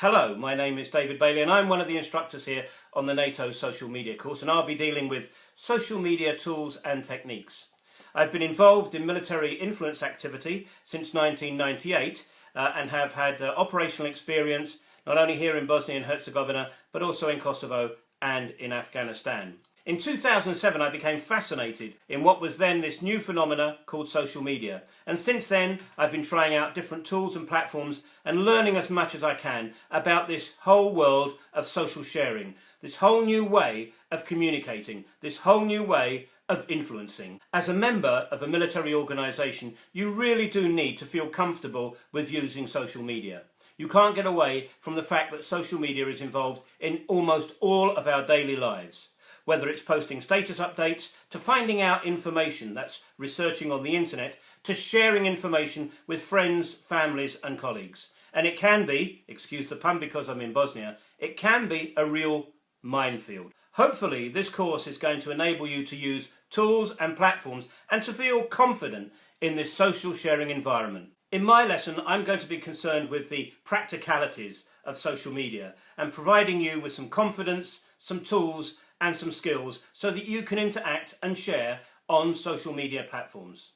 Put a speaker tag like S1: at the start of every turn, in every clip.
S1: Hello, my name is David Bailey and I'm one of the instructors here on the NATO social media course, and I'll be dealing with social media tools and techniques. I've been involved in military influence activity since 1998 and have had operational experience not only here in Bosnia and Herzegovina but also in Kosovo and in Afghanistan. In 2007 I became fascinated in what was then this new phenomena called social media, and since then I've been trying out different tools and platforms and learning as much as I can about this whole world of social sharing, this whole new way of communicating, this whole new way of influencing. As a member of a military organisation, you really do need to feel comfortable with using social media. You can't get away from the fact that social media is involved in almost all of our daily lives. Whether it's posting status updates, to finding out information, that's researching on the internet, to sharing information with friends, families and colleagues. And it can be, excuse the pun because I'm in Bosnia, it can be a real minefield. Hopefully this course is going to enable you to use tools and platforms and to feel confident in this social sharing environment. In my lesson, I'm going to be concerned with the practicalities of social media and providing you with some confidence, some tools and some skills so that you can interact and share on social media platforms.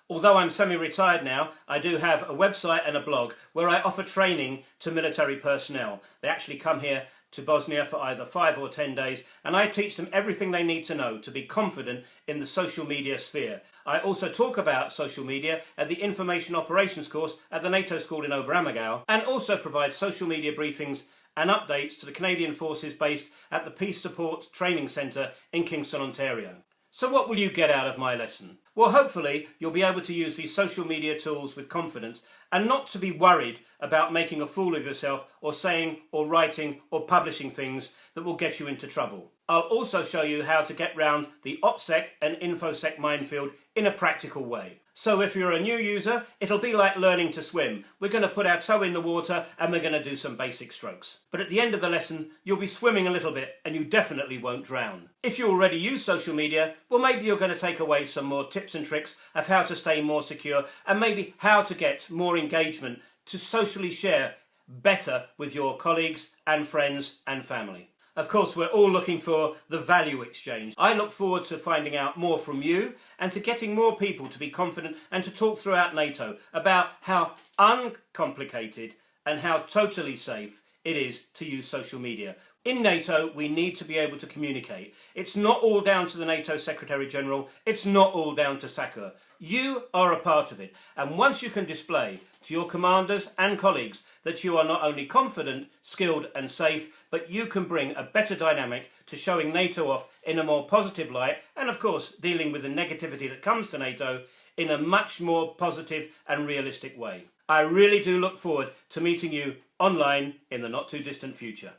S1: Although I'm semi-retired now, I do have a website and a blog where I offer training to military personnel. They actually come here to Bosnia for either 5 or 10 days, and I teach them everything they need to know to be confident in the social media sphere. I also talk about social media at the Information Operations course at the NATO School in Oberammergau, and also provide social media briefings and updates to the Canadian Forces based at the Peace Support Training Centre in Kingston, Ontario. So what will you get out of my lesson? Well, hopefully you'll be able to use these social media tools with confidence and not to be worried about making a fool of yourself or saying or writing or publishing things that will get you into trouble. I'll also show you how to get round the OPSEC and InfoSec minefield in a practical way. So if you're a new user, it'll be like learning to swim. We're going to put our toe in the water and we're going to do some basic strokes. But at the end of the lesson, you'll be swimming a little bit and you definitely won't drown. If you already use social media, well, maybe you're going to take away some more tips and tricks of how to stay more secure and maybe how to get more engagement to socially share better with your colleagues and friends and family. Of course, we're all looking for the value exchange. I look forward to finding out more from you and to getting more people to be confident and to talk throughout NATO about how uncomplicated and how totally safe it is to use social media. In NATO, we need to be able to communicate. It's not all down to the NATO Secretary General. It's not all down to SACEUR. You are a part of it. And once you can display to your commanders and colleagues that you are not only confident, skilled and safe, but you can bring a better dynamic to showing NATO off in a more positive light and, of course, dealing with the negativity that comes to NATO in a much more positive and realistic way. I really do look forward to meeting you online in the not too distant future.